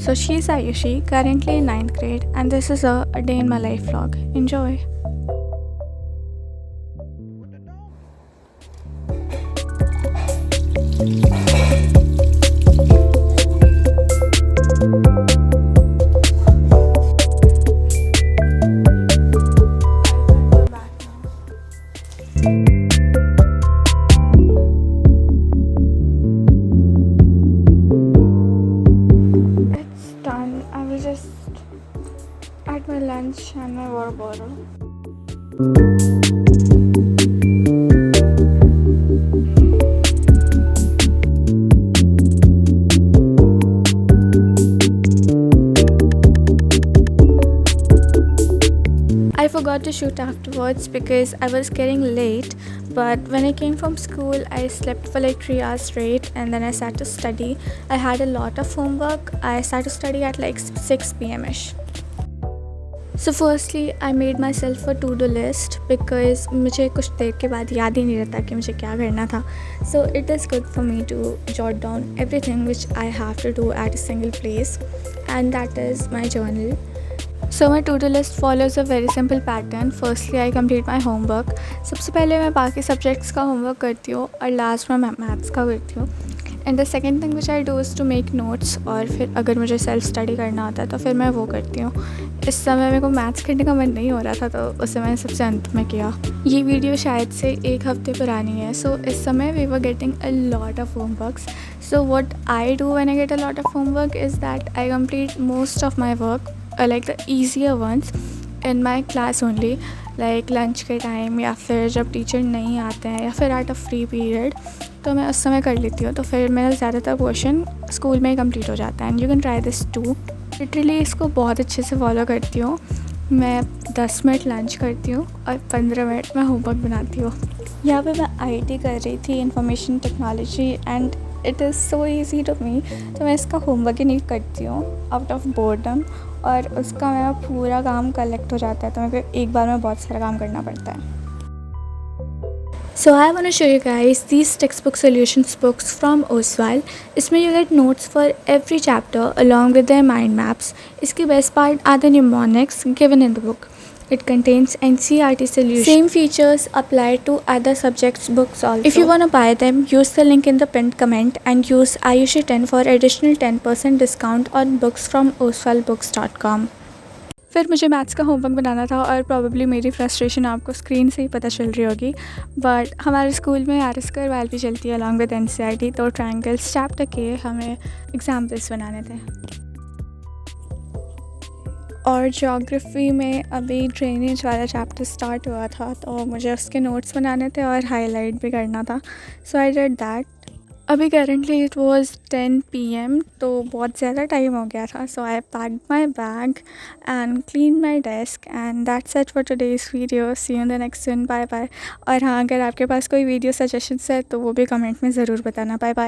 So she's Ayushi, currently in ninth grade, and this is a day in my life vlog. Enjoy. It's done. I was just at my lunch and my water bottle. I forgot to shoot afterwards because I was getting late, but when I came from school, I slept for like 3 hours straight and then I sat to study. I had a lot of homework. I sat to study at like 6 pm ish. So firstly, I made myself a to-do list because मुझे कुछ देर के बाद याद ही नहीं रहता कि मुझे क्या करना था. So it is good for me to jot down everything which I have to do at a single place, and that is my journal. So my to-do list follows a very simple pattern. Firstly, I complete my homework. सबसे पहले मैं बाकी subjects का homework करती हूँ और last में maths का करती हूँ. And the second thing which I do is to make notes, और फिर अगर मुझे सेल्फ स्टडी करना होता है तो फिर मैं वो करती हूँ. इस समय मेरे को मैथ्स करने का मन नहीं हो रहा था, तो उसे मैंने सबसे अंत में किया. ये वीडियो शायद से 1 हफ्ते पुरानी है. सो इस समय we were getting a lot of homeworks. So what I do when I get a lot of homework is that I complete most of my work, like the easier ones, in my class only, like lunch के time या फिर जब teacher नहीं आते हैं या फिर at a free period, तो मैं उस समय कर लेती हूँ. तो फिर मेरा ज़्यादातर पोर्शन स्कूल में ही कंप्लीट हो जाता है. And you can try this too. Literally इसको बहुत अच्छे से फॉलो करती हूँ. मैं 10 मिनट लंच करती हूँ और 15 मिनट में होमवर्क बनाती हूँ. यहाँ पे मैं IT कर रही थी, information technology, and it is so easy to me. तो मैं इसका होमवर्क ही नहीं करती हूँ आउट ऑफ बोर्डम, और उसका मेरा पूरा काम कलेक्ट हो जाता है. तो मेरे को एक बार में बहुत सारा काम करना पड़ता है. So I want to show you guys these textbook solutions books from Oswal. इसमें you get notes for every chapter along with their mind maps. इसकी best part are the mnemonics given in the book. It contains NCERT solutions. Same features apply to other subjects books also. If you want to buy them, use the link in the pinned comment and use Ayushi 10 for additional 10% discount on books from oswalbooks.com. फिर मुझे maths का homework बनाना था, और probably मेरी frustration आपको screen से ही पता चल रही होगी. बट हमारे स्कूल में RS वाल भी चलती है अलॉन्ग विद NCERT. तो ट्रायंगल्स चैप्टर के हमें एग्जाम्पल्स बनाने थे. और ज्योग्राफी में अभी ड्रेनेज वाला चैप्टर स्टार्ट हुआ था, तो मुझे उसके नोट्स बनाने थे और हाईलाइट भी करना था. So I did that. अभी करंटली इट वाज 10 PM, तो बहुत ज़्यादा टाइम हो गया था. So I packed my bag and clean my desk, and that's it for today's video. See you in the next one. Bye bye. और हाँ, अगर आपके पास कोई वीडियो सजेशंस है तो वो भी कमेंट में ज़रूर बताना. Bye bye.